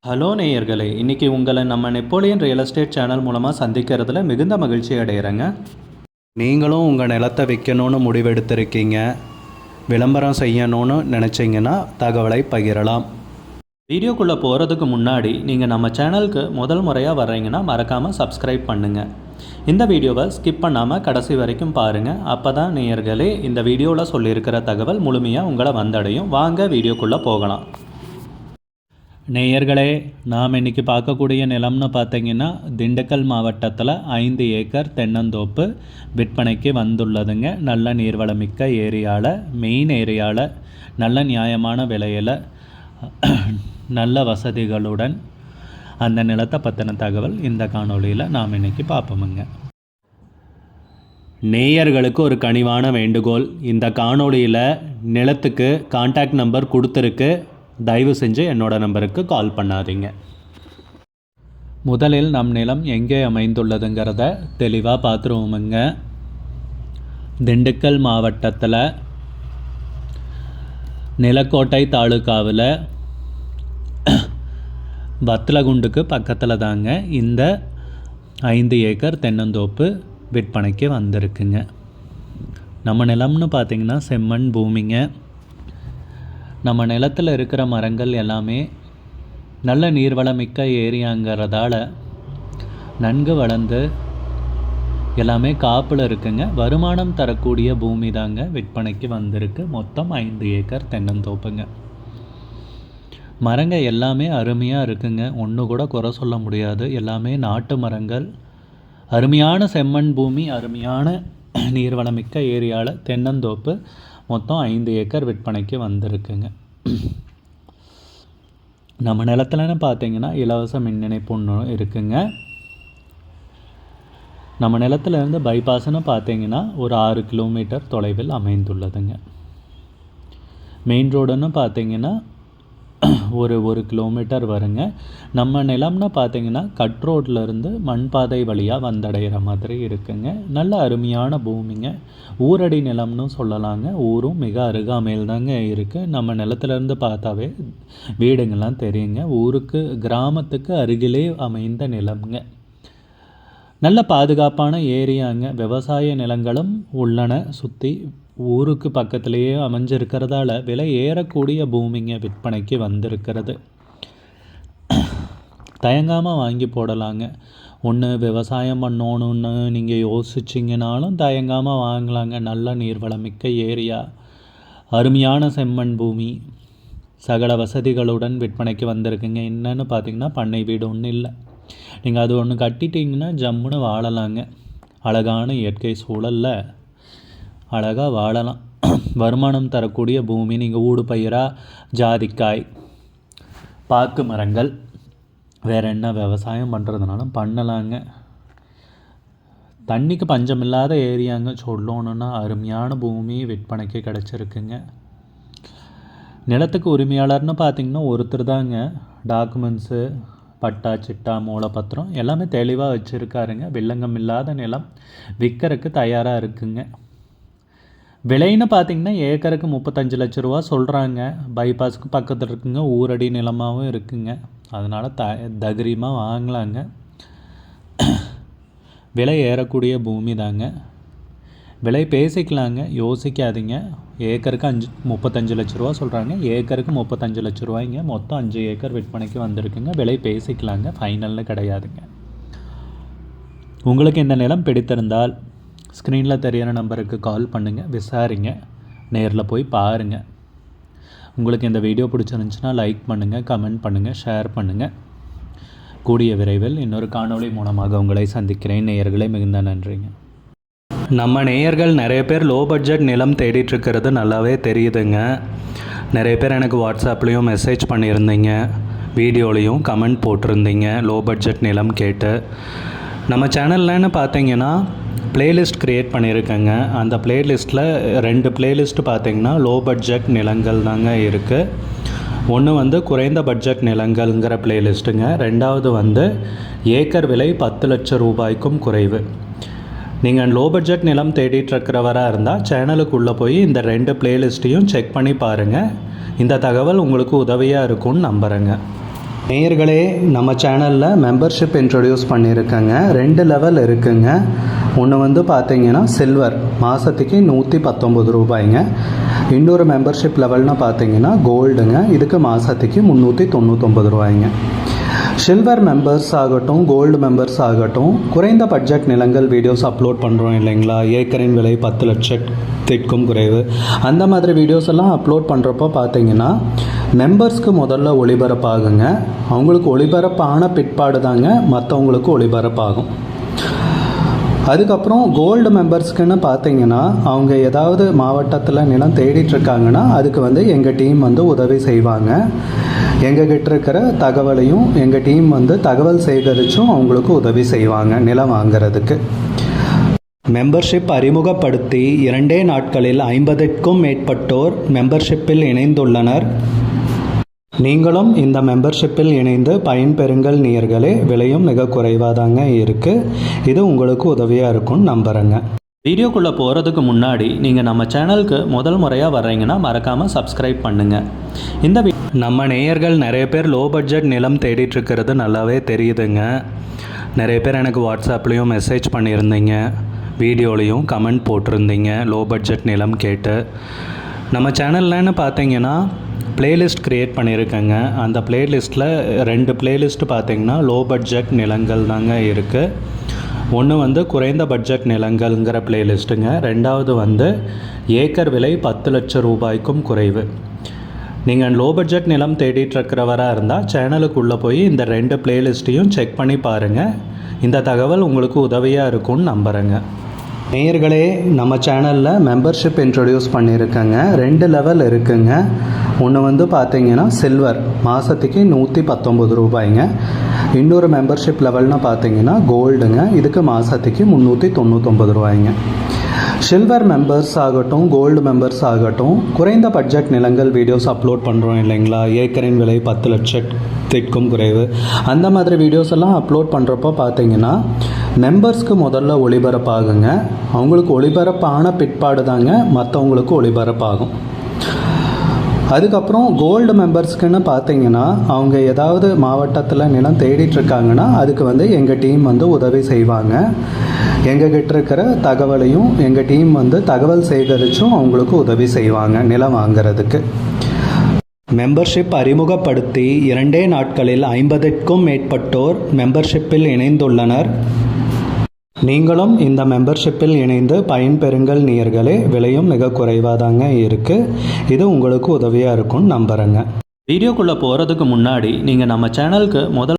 Hello நேயர்களே, இன்றைக்கி உங்களை நம்ம நெப்போலியன் ரியல் எஸ்டேட் சேனல் மூலமாக சந்திக்கிறதுல மிகுந்த மகிழ்ச்சி அடைகிறேங்க. நீங்களும் உங்கள் நிலத்தை விற்கணும்னு முடிவெடுத்திருக்கீங்க, விளம்பரம் செய்யணும்னு நினச்சிங்கன்னா தகவலை பகிரலாம். வீடியோக்குள்ளே போகிறதுக்கு முன்னாடி நீங்கள் நம்ம சேனலுக்கு முதல் முறையாக வர்றீங்கன்னா மறக்காமல் சப்ஸ்கிரைப் பண்ணுங்கள். இந்த வீடியோவை ஸ்கிப் பண்ணாமல் கடைசி வரைக்கும் பாருங்கள். அப்போ தான் நேயர்களே இந்த வீடியோவில் சொல்லியிருக்கிற தகவல் முழுமையாக உங்களை வந்தடையும். வாங்க வீடியோக்குள்ளே போகலாம். நேயர்களே, நாம் இன்றைக்கி பார்க்கக்கூடிய நிலம்னு பார்த்தீங்கன்னா திண்டுக்கல் மாவட்டத்தில் 5 ஏக்கர் தென்னந்தோப்பு விற்பனைக்கு வந்துள்ளதுங்க. நல்ல நீர்வளமிக்க ஏரியாவில், மெயின் ஏரியாவில், நல்ல நியாயமான விலையில், நல்ல வசதிகளுடன் அந்த நிலத்தை பற்றின தகவல் இந்த காணொளியில் நாம் இன்றைக்கி பார்ப்போமுங்க. நேயர்களுக்கு ஒரு கனிவான வேண்டுகோள், இந்த காணொளியில் நிலத்துக்கு கான்டாக்ட் நம்பர் கொடுத்துருக்கு, தயவு செஞ்சு என்னோடய நம்பருக்கு கால் பண்ணாதீங்க. முதலில் நம் நிலம் எங்கே அமைந்துள்ளதுங்கிறத தெளிவாக பார்த்துருவோமுங்க. திண்டுக்கல் மாவட்டத்தில் நிலக்கோட்டை தாலுக்காவில் வத்தலகுண்டுக்கு பக்கத்தில் தாங்க இந்த 5 ஏக்கர் தென்னந்தோப்பு விற்பனைக்கு வந்திருக்குங்க. நம்ம நிலம்னு பார்த்திங்கன்னா செம்மண் பூமிங்க. நம்ம நிலத்தில் இருக்கிற மரங்கள் எல்லாமே நல்ல நீர்வளமிக்க ஏரியாங்கிறதால நன்கு வளர்ந்து எல்லாமே காப்பில் இருக்குங்க. வருமானம் தரக்கூடிய பூமி தாங்க விற்பனைக்கு வந்திருக்கு. மொத்தம் 5 ஏக்கர் தென்னந்தோப்புங்க. மரங்கள் எல்லாமே அருமையாக இருக்குங்க, ஒன்று கூட குறை சொல்ல முடியாது. எல்லாமே நாட்டு மரங்கள், அருமையான செம்மண் பூமி, அருமையான நீர்வளமிக்க ஏரியாவில் தென்னந்தோப்பு மொத்தம் 5 ஏக்கர் விற்பனைக்கு வந்திருக்குங்க. நம்ம நிலத்துலன்னு பார்த்தீங்கன்னா இலவச மின் இணைப்பு ஒன்று இருக்குங்க. நம்ம நிலத்துலேருந்து பைபாஸ்ன்னு பார்த்தீங்கன்னா ஒரு 6 கிலோமீட்டர் தொலைவில் அமைந்துள்ளதுங்க. மெயின் ரோடுன்னு பார்த்தீங்கன்னா ஒரு கிலோமீட்டர் வருங்க. நம்ம நிலம்னு பார்த்தீங்கன்னா கட் ரோட்லேருந்து மண்பாதை வழியாக வந்தடைகிற மாதிரி இருக்குங்க. நல்ல அருமையான பூமிங்க. ஊரடி நிலம்னு சொல்லலாங்க. ஊரும் மிக அருகாமையில் தாங்க இருக்குது. நம்ம நிலத்துலேருந்து பார்த்தாவே வீடுங்கள்லாம் தெரியுங்க. ஊருக்கு, கிராமத்துக்கு அருகிலே அமைந்த நிலம்ங்க. நல்ல பாதுகாப்பான ஏரியாங்க. விவசாய நிலங்களும் உள்ளன சுற்றி. ஊருக்கு பக்கத்துலேயே அமைஞ்சிருக்கிறதால விலை ஏறக்கூடிய பூமிங்க விற்பனைக்கு வந்திருக்கிறது. தயங்காமல் வாங்கி போடலாங்க. ஒன்று விவசாயம் பண்ணணுன்னு நீங்கள் யோசிச்சிங்கனாலும் தயங்காமல் வாங்கலாங்க. நல்ல நீர்வளமிக்க ஏரியா, அருமையான செம்மண் பூமி, சகல வசதிகளுடன் விற்பனைக்கு வந்திருக்குங்க. என்னென்னு பார்த்தீங்கன்னா பண்ணை வீடு ஒன்றும் இல்லை. நீங்கள் அது ஒன்று கட்டிட்டிங்கன்னா ஜம்முன்னு வாழலாங்க. அழகான இயற்கை சூழலில் அழகாக வாழலாம். வருமானம் தரக்கூடிய பூமி. நீங்கள் ஊடு பயிராக ஜாதிக்காய், பாக்கு மரங்கள், வேறு என்ன விவசாயம் பண்ணுறதுனாலும் பண்ணலாங்க. தண்ணிக்கு பஞ்சமில்லாத ஏரியாங்க சொல்லணுன்னா. அருமையான பூமி விற்பனைக்கு கிடச்சிருக்குங்க. நிலத்துக்கு உரிமையாளர்னு பார்த்திங்கன்னா ஒருத்தர் தாங்க. டாக்குமெண்ட்ஸு, பட்டா, சிட்டா, மூலப்பத்திரம் எல்லாமே தெளிவாக வச்சுருக்காருங்க. வில்லங்கம் இல்லாத நிலம் விற்கிறதுக்கு தயாராக இருக்குங்க. விலைன்னு பார்த்திங்கன்னா ஏக்கருக்கு 35 லட்ச ரூபா சொல்கிறாங்க. பைபாஸுக்கு பக்கத்தில் இருக்குங்க. ஊரடி நிலமாகவும் இருக்குங்க. அதனால் தைரியமாக வாங்கலாங்க. விலை ஏறக்கூடிய பூமி தாங்க. விலை பேசிக்கலாங்க, யோசிக்காதீங்க. ஏக்கருக்கு 35 லட்ச ரூபா சொல்கிறாங்க. ஏக்கருக்கு 35 லட்ச ரூபாய்ங்க. மொத்தம் 5 ஏக்கர் விற்பனைக்கு வந்திருக்குங்க. விலை பேசிக்கலாங்க, ஃபைனல்னு கிடையாதுங்க. உங்களுக்கு இந்த நிலம் பிடித்திருந்தால் ஸ்க்ரீனில் தெரியிற நம்பருக்கு கால் பண்ணுங்கள், விசாரிங்க, நேரில் போய் பாருங்கள். உங்களுக்கு இந்த வீடியோ பிடிச்சிருந்துச்சுன்னா லைக் பண்ணுங்கள், கமெண்ட் பண்ணுங்கள், ஷேர் பண்ணுங்கள். கூடிய விரைவில் இன்னொரு காணொளி மூலமாக உங்களை சந்திக்கிறேன். நேயர்களே, மிகுந்த நன்றிங்க. நம்ம நேயர்கள் நிறைய பேர் லோ பட்ஜெட் நிலம் தேடிட்டுருக்கிறது நல்லாவே தெரியுதுங்க. நிறைய பேர் எனக்கு வாட்ஸ்அப்லேயும் மெசேஜ் பண்ணியிருந்தீங்க, வீடியோலையும் கமெண்ட் போட்டிருந்தீங்க லோ பட்ஜெட் நிலம் கேட்டு. நம்ம சேனல்லன்னு பார்த்தீங்கன்னா ப்ளேலிஸ்ட் க்ரியேட் பண்ணியிருக்கேங்க. அந்த ப்ளேலிஸ்ட்டில் 2 ப்ளேலிஸ்ட்டு பார்த்திங்கன்னா லோ பட்ஜெட் நிலங்கள் தாங்க இருக்குது. ஒன்று குறைந்த பட்ஜெட் நிலங்கள்ங்கிற ப்ளேலிஸ்ட்டுங்க. 2வது ஏக்கர் விலை 10 லட்சம் ரூபாய்க்கும் குறைவு. நீங்கள் லோ பட்ஜெட் நிலம் தேடிட்டுருக்கிறவராக இருந்தால் சேனலுக்குள்ளே போய் இந்த 2 ப்ளேலிஸ்ட்டையும் செக் பண்ணி பாருங்கள். இந்த தகவல் உங்களுக்கு உதவியாக இருக்கும்னு நம்புகிறேங்க. நேயர்களே, நம்ம சேனலில் மெம்பர்ஷிப் இன்ட்ரடியூஸ் பண்ணியிருக்கேங்க. 2 லெவல் இருக்குங்க. ஒன்று வந்து பார்த்தீங்கன்னா சில்வர், மாதத்துக்கு 119 ரூபாய்ங்க. இன்னொரு மெம்பர்ஷிப் லெவல்னு பார்த்தீங்கன்னா கோல்டுங்க, இதுக்கு மாதத்துக்கு 399 ரூபாய்ங்க. சில்வர் மெம்பர்ஸ் ஆகட்டும், கோல்டு மெம்பர்ஸ் ஆகட்டும், குறைந்த பட்ஜெட் நிலங்கள் வீடியோஸ் அப்லோட் பண்ணுறோம் இல்லைங்களா, ஏக்கரின் விலை 10 லட்சத்திற்கும் குறைவு, அந்த மாதிரி வீடியோஸ் எல்லாம் அப்லோட் பண்ணுறப்போ பார்த்தீங்கன்னா மெம்பர்ஸ்க்கு முதல்ல ஒளிபரப்பாகுங்க. அவங்களுக்கு ஒளிபரப்பான பிற்பாடு தாங்க மற்றவங்களுக்கு ஒளிபரப்பாகும். அதுக்கப்புறம் கோல்டு மெம்பர்ஸ்க்குன்னு பார்த்தீங்கன்னா அவங்க ஏதாவது மாவட்டத்தில் நிலம் தேடிட்டுருக்காங்கன்னா அதுக்கு வந்து எங்கள் டீம் வந்து உதவி செய்வாங்க. எங்ககிட்ட இருக்கிற தகவலையும் எங்கள் டீம் வந்து தகவல் சேகரித்தும் அவங்களுக்கு உதவி செய்வாங்க நிலம் வாங்கிறதுக்கு. மெம்பர்ஷிப் அறிமுகப்படுத்தி 2 நாட்களில் 50க்கும் மேற்பட்டோர் மெம்பர்ஷிப்பில் இணைந்துள்ளனர். நீங்களும் இந்த மெம்பர்ஷிப்பில் இணைந்து பயன்பெறுங்கள் நேயர்களே. விலையும் மிக குறைவாக தாங்க இருக்குது. இது உங்களுக்கு உதவியாக இருக்கும்னு நம்புகிறேங்க. வீடியோக்குள்ளே போகிறதுக்கு முன்னாடி நீங்கள் நம்ம சேனலுக்கு முதல் முறையாக வர்றீங்கன்னா மறக்காமல் சப்ஸ்கிரைப் பண்ணுங்கள். நம்ம நேயர்கள் நிறைய பேர் லோ பட்ஜெட் நிலம் தேடிட்டுருக்கிறது நல்லாவே தெரியுதுங்க. நிறைய பேர் எனக்கு வாட்ஸ்அப்லேயும் மெசேஜ் பண்ணியிருந்தீங்க, வீடியோலையும் கமெண்ட் போட்டிருந்தீங்க லோ பட்ஜெட் நிலம் கேட்டு. நம்ம சேனல்லன்னு பார்த்தீங்கன்னா பிளேலிஸ்ட் க்ரியேட் பண்ணியிருக்கேங்க. அந்த பிளேலிஸ்ட்டில் 2 பிளேலிஸ்ட்டு பார்த்தீங்கன்னா லோ பட்ஜெட் நிலங்கள் தாங்க இருக்குது. ஒன்று வந்து குறைந்த பட்ஜெட் நிலங்கள்ங்கிற பிளேலிஸ்ட்டுங்க. 2வது வந்து ஏக்கர் விலை 10 லட்சம் ரூபாய்க்கும் குறைவு. நீங்கள் லோ பட்ஜெட் நிலம் தேடிட்டுருக்கிறவராக இருந்தால் சேனலுக்குள்ளே போய் இந்த 2 பிளேலிஸ்ட்டையும் செக் பண்ணி பாருங்கள். இந்த தகவல் உங்களுக்கு உதவியாக இருக்கும்னு நம்புகிறேங்க. நேயர்களே, நம்ம சேனலில் மெம்பர்ஷிப் இன்ட்ரடியூஸ் பண்ணியிருக்கேங்க. 2 லெவல் இருக்குங்க. ஒன்று வந்து பார்த்தீங்கன்னா சில்வர், மாதத்துக்கு 119 ரூபாய்ங்க. இன்னொரு மெம்பர்ஷிப் லெவல்னு பார்த்தீங்கன்னா கோல்டுங்க, இதுக்கு மாதத்துக்கு 399 ரூபாய்ங்க. சில்வர் மெம்பர்ஸ் ஆகட்டும், கோல்டு மெம்பர்ஸ் ஆகட்டும், குறைந்த பட்ஜெட் நிலங்கள் வீடியோஸ் அப்லோட் பண்ணுறோம் இல்லைங்களா, ஏக்கரின் விலை 10 லட்சத்திற்கும் குறைவு, அந்த மாதிரி வீடியோஸ் எல்லாம் அப்லோட் பண்ணுறப்போ பார்த்தீங்கன்னா மெம்பர்ஸ்க்கு முதல்ல ஒளிபரப்பாகுங்க. அவங்களுக்கு ஒளிபரப்பான பிற்பாடு தாங்க மற்றவங்களுக்கு ஒளிபரப்பாகும். அதுக்கப்புறம் கோல்டு மெம்பர்ஸ்க்குன்னு பார்த்தீங்கன்னா அவங்க ஏதாவது மாவட்டத்தில் நிலம் தேடிட்டுருக்காங்கன்னா அதுக்கு வந்து எங்கள் டீம் வந்து உதவி செய்வாங்க. எங்ககிட்ட இருக்கிற தகவலையும் எங்கள் டீம் வந்து தகவல் சேகரித்தும் அவங்களுக்கு உதவி செய்வாங்க நிலம் வாங்கிறதுக்கு. மெம்பர்ஷிப் அறிமுகப்படுத்தி 2 நாட்களில் 50க்கும் மேற்பட்டோர் மெம்பர்ஷிப்பில் இணைந்துள்ளனர். நீங்களும் இந்த மெம்பர்ஷிப்பில் இணைந்து பயன்பெறுங்கள் நேயர்களே. விலையும் மிக குறைவாக தாங்க இருக்குது. இது உங்களுக்கு உதவியாக இருக்கும்னு நம்புகிறேங்க. வீடியோக்குள்ளே போகிறதுக்கு முன்னாடி நீங்கள் நம்ம சேனலுக்கு முதல்